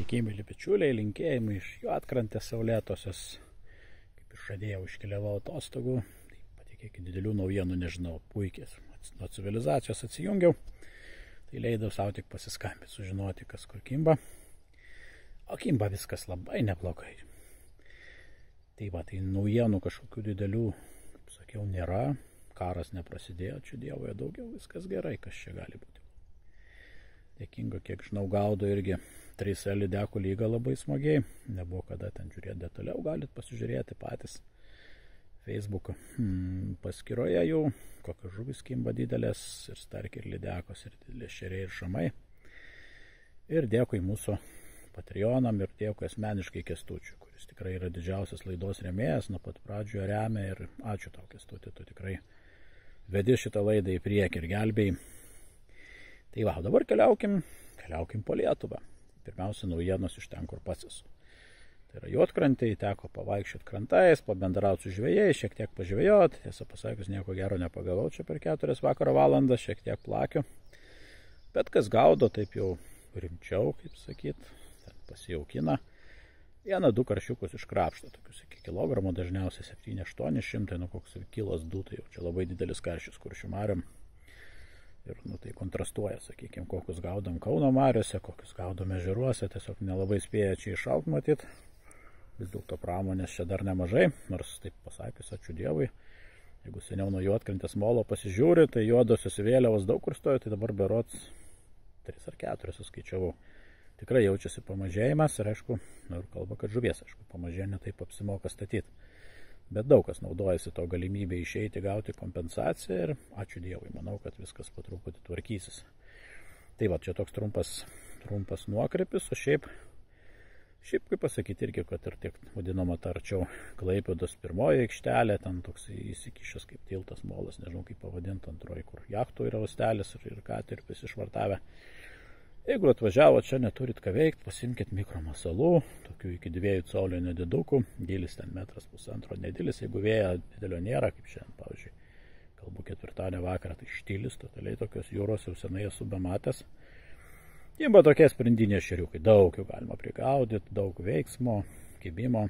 Sveiki, mėly bičiuliai, linkėjimai iš Juodkrantės saulėtosios. Kaip ir žadėjau, iškeliavau atostogų. Tai patikėkit, didelių naujienų nežinau, puikiai. Nuo civilizacijos atsijungiau. Tai leidau savo tik pasiskambinti, sužinoti, kas kur kimba. O kimba viskas labai neblogai. Tai va, tai naujienų kažkokių didelių, kaip sakiau, nėra. Karas neprasidėjo, čia Dievoje daugiau, viskas gerai, kas čia gali būti. Dėkinga, kiek žinau, gaudo irgi 3 lydekų lygą labai smagiai. Nebuvo kada ten žiūrėti detaliau, galit pasižiūrėti patys Facebook'o paskyroje jau, kokios žuvis kimba didelės, ir starkiai, ir lydekos, ir didelės šeriai, ir šamai. Ir dėkui mūsų Patreonam, ir dėkui asmeniškai Kęstučiui, kuris tikrai yra didžiausias laidos rėmėjas, nuo pat pradžioje remia, ir ačiū tau, Kęstuti, tu tikrai vedi šitą laidą į priekį ir gelbėjai. Tai va, dabar keliaukim po Lietuvą. Pirmiausia, naujienos iš ten, kur pats esu. Tai yra Juodkrantėj, teko pavaikščioti krantais, pabendrauti su žvejais, šiek tiek pažvejoti. Tiesą pasakius, nieko gero nepagavau čia per 4 vakaro valandas, šiek tiek plakiu. Bet kas gaudo, taip jau rimčiau, kaip sakyt, ten pasijaukina. 1-2 karšiukus iškrapšto, tokius iki kilogramo, dažniausiai 7-800, nu koks kilas 2, tai jau čia labai didelis karšius kuršių mariom. Ir tai kontrastuoja, sakykime, kokius gaudom Kauno mariuose, kokius gaudom ežeruose, tiesiog nelabai spėja čia iššalt matyt. Vis dėlto pramonės čia dar nemažai, nors taip pasakius, ačiū Dievui. Jeigu seniau nuo Juodkrantės molo pasižiūri, tai juodosios vėliavos daug kur stojo, tai dabar berods 3 ar 4 suskaičiavau. Tikrai jaučiasi pamažėjimas ir aišku, ir kalba, kad žuvies, aišku, pamažėja ne taip apsimoka statyti. Bet daug kas naudojasi to galimybę išeiti, gauti kompensaciją ir ačiū Dievui, manau, kad viskas po truputį tvarkysis. Tai va, čia toks trumpas nuokrypis, o šiaip kaip pasakyti irgi, kad ir tiek vadinama tarčiau Klaipėdos pirmoji aikštelė, ten toks įsikišęs kaip tiltas molas, nežinau kaip pavadinti, antroji, kur jachtų yra uostelis ir katerpis išvartavę. Jeigu atvažiavo čia, neturit ką veikti, pasimkit mikromasalų, tokių iki 2 colio nedidukų, gilis ten 1,5 m nedidelis, jeigu vėjo didelio nėra, kaip šiandien, pavyzdžiui, kalbu ketvirtadienio vakarą, tai štilis, totaliai tokios jūros jau senai esu bematęs. Kimba tokie sprendiniai šeriukai, daug jų galima prigaudyti, daug veiksmo, kibimo,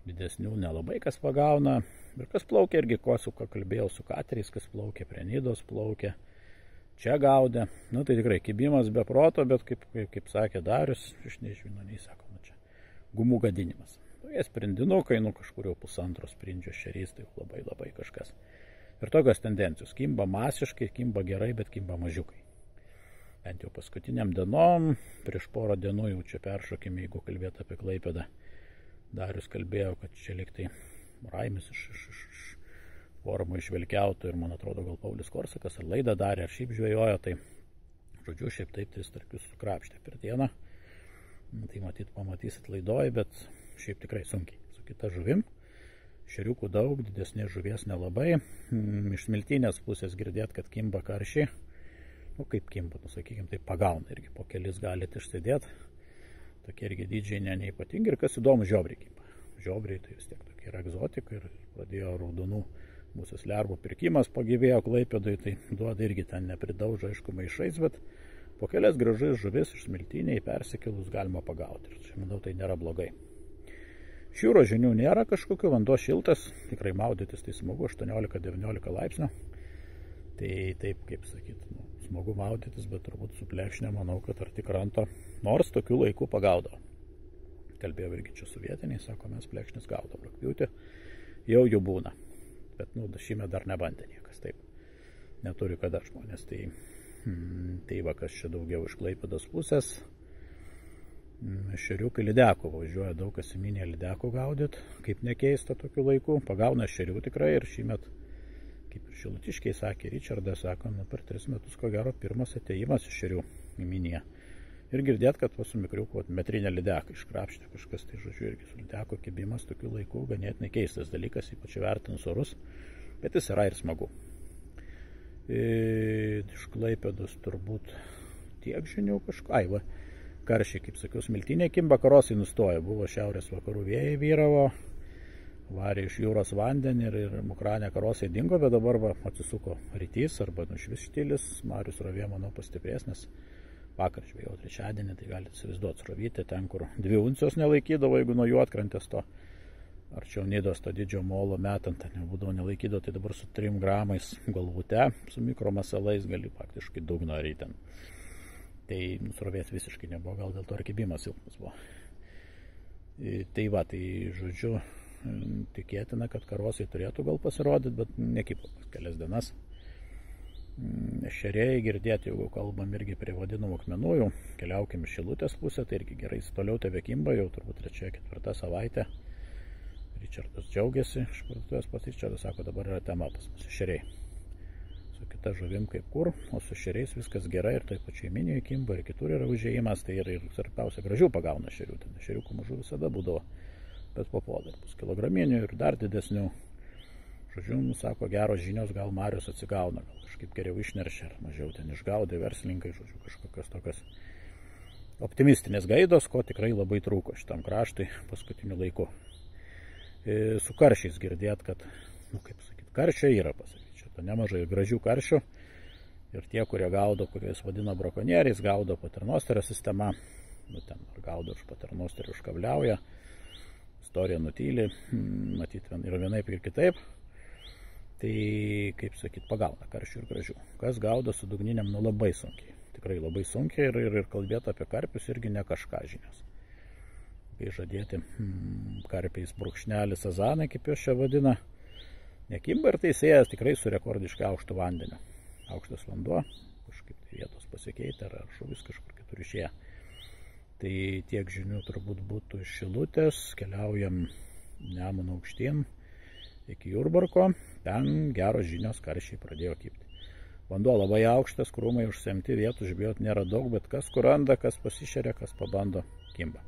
didesnių nelabai kas pagauna, ir kas plaukia irgi, ko kalbėjau su kateriais, kas plaukia prie Nidos, plaukia. Čia gaudė, nu tai tikrai kibimas be proto, bet kaip sakė Darius, iš nežinau, sako, nu čia gumų gadinimas. Tokie sprendinukai, nu kažkur jau 1,5 sprindžio šerys, tai labai kažkas. Ir tokios tendencijos, kimba masiškai, kimba gerai, bet kimba mažiukai. Bent jau paskutiniam dienom, prieš porą dienų jau čia peršokime, jeigu kalbėt apie Klaipėdą. Darius kalbėjo, kad čia liktai Raimis iš forumo išvelkiautų ir, man atrodo, gal Paulius Korsakas ar laidą darė, ar šiaip žvejojo, tai žodžiu, šiaip taip 3 starkius sukrapštė per dieną. Tai matyt, pamatysit laidoj, bet šiaip tikrai sunkiai. Su kita žuvim, šeriukų daug, didesnės žuvies nelabai. Iš smiltynės pusės girdėt, kad kimba karšiai. Nu, kaip kimba, nu, sakykime, tai pagauna irgi, po kelis galite išsėdėti. Tokie irgi dydžiai neypatingi. Ir kas įdomu, žiobriai kimba. Žiobriai tai vis tiek tokia yra egzotika ir pradėjo raudonų mūsų lervų pirkimas pagyvėjo Klaipėdoj, tai duoda irgi ten nepridaužo, aišku, maišais, bet po kelias gražus žuvis iš smiltyniai persikėlus galima pagauti. Ir čia, manau, tai nėra blogai. Šiūro žinių nėra kažkokių, vanduo šiltas, tikrai maudytis tai smagu, 18-19 laipsnių. Tai taip, kaip sakyt, nu, smagu maudytis, bet turbūt su plekšnė, manau, kad arti kranto, nors tokių laikų pagaudo. Kalbėjau irgi čia su vietiniai, sako, mes plekšnis gaudom, rugpjūtį, jau jų būna. Bet, nu, šįmet dar nebandė niekas, taip, neturi kada žmonės, tai va, kas čia daugiau iš Klaipėdos pusės, šeriukai lydekų važiuoja, daug kas įminė lydekų gaudyt, kaip nekeista tokių laikų, pagauna šerių tikrai ir šįmet, kaip ir šilutiškiai sakė, Ričardas sako, nu, per 3 metus, ko gero, pirmas atėjimas iš šerių įminėje. Ir girdėt, kad su mikriuku metrinę lydeką iškrapštė kažkas, tai žodžiu, irgi su lydeko kibimas tokių laikų ganėtinai keistas dalykas, ypač vertinus orus, bet jis yra ir smagu. Iš Klaipėdos turbūt tiek žinių kažką, karšiai, kaip sakiau, smiltynė kimba, karosai nustojo, buvo šiaurės vakarų vėjai vyravo, varė iš jūros vandenį ir Mukranė karosai dingo, bet dabar va, atsisuko rytys arba nušvis štilis, Marius rovė, manau, pastipresnis. vakar žvejau trečiadienį, tai galite įsivaizduoti srovytę, ten kur 2 uncijos nelaikydavo, jeigu nuo Juodkrantės to arčiau Nidos to didžio molo metant, ten nebūdavo nelaikydavo, tai dabar su 3 gramais galvute, su mikromasalais gali faktiškai dugno aryti. Tai srovės visiškai nebuvo, gal dėl to ir kibimas silpnas buvo. Tai va, tai žodžiu, tikėtina, kad karosai turėtų gal pasirodyti, bet nekipo kelias dienas. Ešeriai girdėti, jeigu kalbam irgi prie vadinamų akmenųjų, keliaukim iš Šilutės pusę, tai irgi gerai toliau tebekimba, jau turbūt 3-4 savaitę. Ričardas džiaugiasi, iš parduotuvės pas Ričardas sako, dabar yra tema pas mus ešeriai. Su kita žuvim kaip kur, o su ešeriais viskas gerai ir taip pačiai Minijoje kimba ir kitur yra užėjimas, tai ir svarbiausia gražių pagauna ešerių, ten ešeriukų mažų visada būdavo, bet po podą bus kilograminių ir dar didesnių. Žodžiu, sako, geros žinios, gal Marius atsigauna, gal kažkaip geriau išneršia, ar mažiau ten išgaudė verslininkai, žodžiu, kažkokios tokios optimistinės gaidos, ko tikrai labai trūko šitam kraštui paskutiniu laiku. Su karšiais girdėt, kad, kaip sakyt, karščio yra, pasakyčiau, to nemažai gražių karšių ir tie, kurie gaudo, kuriais vadina brakonieriais, gaudo paternosterio sistema, ten ar gaudo už paternosterį užkavliauja, istorija nutyli, matyt, yra vienaip ir kitaip, tai, kaip sakyt, pagauna karšių ir gražių. Kas gaudo su dugniniam, labai sunkiai, tikrai labai sunkiai ir kalbėti apie karpius irgi ne kažką žinios. Kai žadėti karpiais brūkšnelį sazanai, kaip jos čia vadina, nekimba ir teisėjas tikrai su rekordiškai aukštu vandeniu. Aukštas vanduo, kažkaip tai vietos pasikeitė, ar žuvis kažkur kitur išėję. Tai tiek žinių turbūt būtų iš Šilutės, keliaujam Nemuno aukštyn iki Jurbarko, ten geros žinios karšiai pradėjo kibti. Vanduo labai aukštas, krūmai užsemti, vietų žvejoti nėra daug, bet kas kur randa, kas pasišeria, kas pabando, kimba.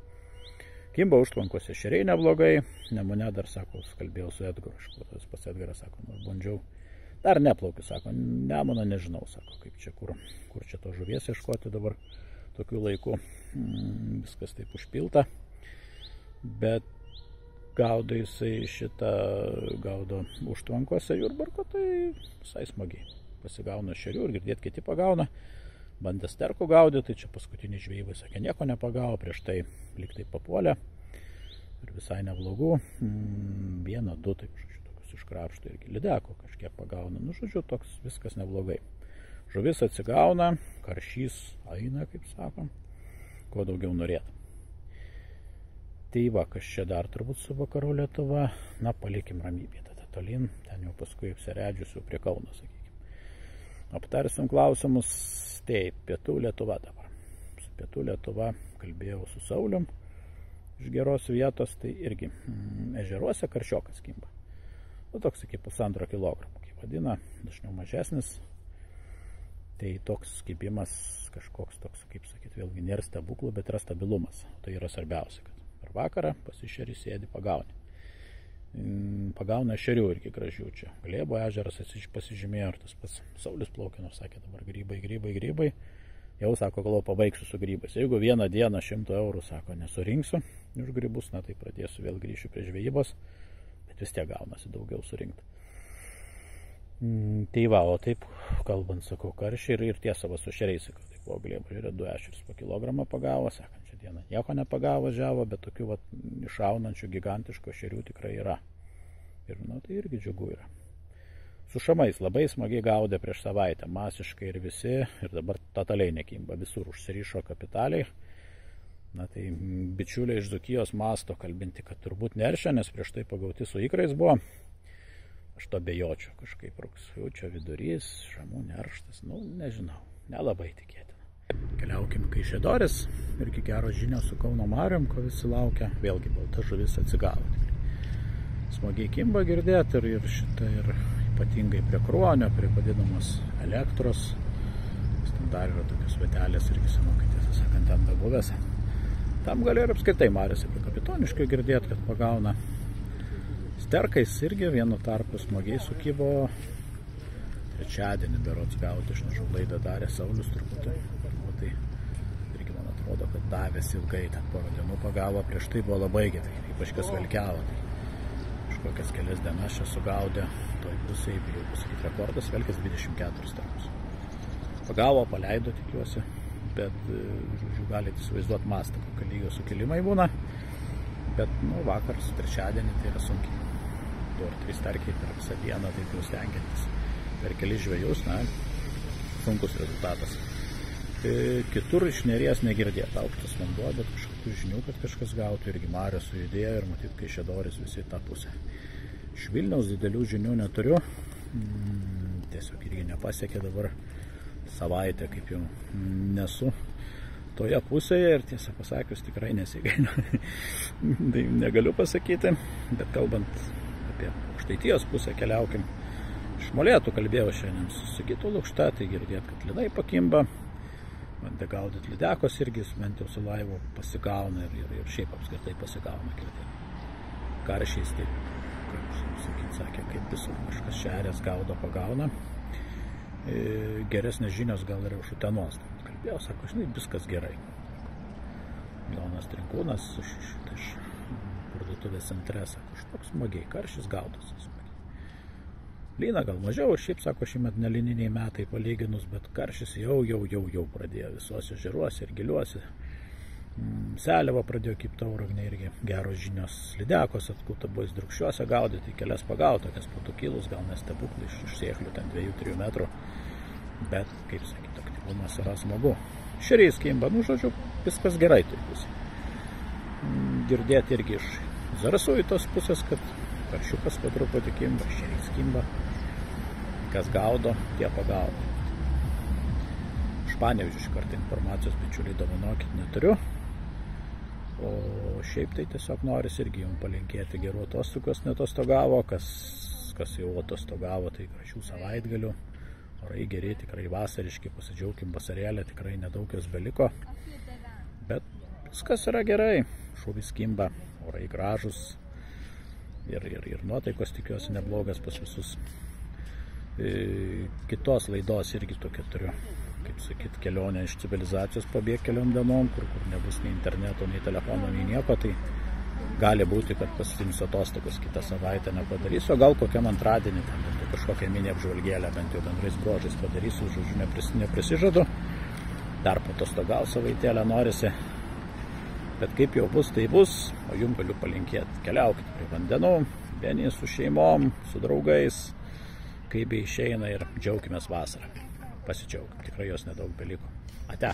Kimba užtvankos ešeriai neblogai, Nemune dar, sako, kalbėjau su Edgaru, aš pas Edgaras, sako, bandžiau, dar neplaukiu, sako, Nemuną nežinau, sako, kaip čia, kur čia to žuvies ieškoti dabar tokiu laiku, viskas taip užpilta, bet gaudo jisai šitą, gaudo užtvankose Jurbarko, tai visai smagiai, pasigauna ešerių ir girdėt kiti pagauna. Bandė sterkų gaudyti, tai čia paskutinį žvejybą, sakė, nieko nepagavo, prieš tai liktai papuolė ir visai neblogų, 1-2, taip, žodžiu, tokius iškrapštų irgi lydeko kažkiek pagauna, žodžiu, toks viskas neblogai. Žuvis atsigauna, karšys eina, kaip sakom, kuo daugiau norėtų. Tai va, kas čia dar turbūt su vakarų Lietuva, palikim ramybę, tada tolyn, ten jau paskui apsiredžiusiu prie Kauno, sakykime. Aptarsim klausimus. Taip, Pietų Lietuva dabar. Su Pietų Lietuva kalbėjau su Saulium iš geros vietos, tai irgi ežeruose karšiokas kimba. Toks iki 1,5 kilogramų, kaip vadina, dažniau mažesnis. Tai toks kibimas kažkoks toks, kaip sakyt, vėlgi nėra stebuklų, bet yra stabilumas. Tai yra svarbiausia, kad per vakarą pasišeri, sėdi, pagauni. Pagauna ešerių irgi gražių čia. Glėbo ežeras pasižymėjo, ir tas pats Saulis plaukino, sakė, dabar grybai. Jau, sako, galvoju, pabaigsiu su grybais. Jeigu vieną dieną 100 eurų, sako, nesurinksiu už grybus, tai pradėsiu vėl grįšiu prie žvejybos, bet vis tiek gaunasi daugiau surinkti. Tai va, o taip, kalbant, sakau, karšiai ir tiesa va su ešeriais, sakau, tai buvo glėbo, žiūrė, 2 ešerius po kilogramą pagavo, sekančią dieną nieko nepagavo, važiavo, bet tokių va išaunančių gigantiškų ešerių tikrai yra. Ir, tai irgi džiugu yra. Su šamais labai smagiai gaudė prieš savaitę, masiškai ir visi, ir dabar totaliai nekimba, visur užsirišo kapitaliai. Tai bičiuliai iš Dzūkijos masto kalbinti, kad turbūt neršia, nes prieš tai pagauti su ikrais buvo. Aš to bejočiau, kažkaip rugpjūčio vidurys, šamų nerštas, nežinau, nelabai tikėtina. Keliaukim Kaišiadorys, irgi geros žinios su Kauno mariom, ko visi laukia, vėlgi balta žuvis atsigavo. Smagiai kimba girdėti ir šitą, ir ypatingai prie Kruonio, prie vadinamos elektros. Ten dar yra tokios vietelės irgi senokai, tiesą sakant, ten bebuvęs. Tam gali ir apskaitai mariose prie Kapitoniškio girdėti, kad pagauna. Sterkais irgi vienu tarpu smagiai sukybo. Trečiadienį berods gauti, aš nežinau, laidą darė Saulius turbūt. Tai irgi man atrodo, kad davės ilgai, ten porą dienų pagavo, prieš tai buvo labai gerai, ypač kas velkiavo. Kokias kelias dienas čia sugaudė, toj pusėje, bijau pasakyti, rekordas velkės 24 tarpus. Pagavo, paleido, tikiuosi, žodžiu, galite įsivaizduoti mastą, kokio lygio sukilimai būna. Bet, vakar su trečiadienį tai yra sunkiai. 2 ar 3 starkiai per visą dieną, taip jau stengiantis. Per kelis žvejus, sunkus rezultatas. Kitur iš Neries negirdėta aukštas vanduo, bet kažkokių žinių, kad kažkas gautų, irgi Marios sujudėjo ir matyt, kai Šedoris visi tą pusę. Iš Vilniaus didelių žinių neturiu, tiesiog irgi nepasiekė dabar savaitę, kaip jau nesu toje pusėje ir tiesą pasakius tikrai nesigailiu. Tai negaliu pasakyti, bet kalbant apie Aukštaitijos pusę keliaukim. Iš Molėtų kalbėjau šiandien su Sigitu Lukšta, tai girdėt, kad linai pakimba. Bandė gaudyti lydekos irgi, bent jau su laivu pasigauna ir šiaip apskritai pasigauna kiti. Karšiais taip, kaip sakė, kaip visur kažkas šerės gaudo pagauna. Geresnės žinios gal yra iš Utenos. Kalbėjau, sako, žinai, viskas gerai. Jonas Trinkūnas iš parduotuvės centre, sako, toks smagiai, karšis gaudosi smagiai. Lyna gal mažiau, šiaip, sako, šiemet nelininiai metai palyginus, bet karšis jau pradėjo visuose ežeruose ir giliuose. Seliava pradėjo kaip Tauragnė irgi geros žinios. Lydekos atkuta buvo drukščiuose gaudyti, kelias pagauto, nes po 2 kilus gal nestebuklai iš sėklių ten 2-3 metrų. Bet, kaip sakyti, aktyvumas yra smagu. Šeriais kimba, žodžiu, viskas gerai turi pusė. Girdėti irgi iš Zarasų į tos pusės, kad karšiukas po truputį kimba, šeriais kimba. Kas gaudo, tie pagaudo. Iš Panevėžio iš karto informacijos, bičiuliai, dovanokit, neturiu. O šiaip tai tiesiog noris irgi jums palinkėti gerų atostogų, kas neatostogavo, kas jau atostogavo, tai gražių savaitgalių. Orai geri, tikrai vasariški, pasidžiaukim vasarėlę, tikrai nedaug jos beliko. Bet viskas yra gerai, žuvis kimba, orai gražus ir nuotaikos tikiuosi neblogas pas visus. Kitos laidos irgi tokia turiu, kaip sakyt, kelionę iš civilizacijos pabėgti keliom dienom, kur nebus nei interneto, nei telefono, nei nieko, tai gali būti, kad pasiimsiu atostogas kitą savaitę nepadarysiu, o gal kokiam antradienį, ten kažkokią mini apžvalgėlę, bent jau bendrais bruožais padarysiu, žodžiu, neprisižadu, dar patostogau savaitėlę norisi, bet kaip jau bus, tai bus, o jums galiu palinkėti, keliaukite prie vandenų, vieni su šeimom, su draugais, kaip bei išeina ir džiaukimės vasarą. Pasidžiaugim, tikrai jos nedaug beliko. Ate.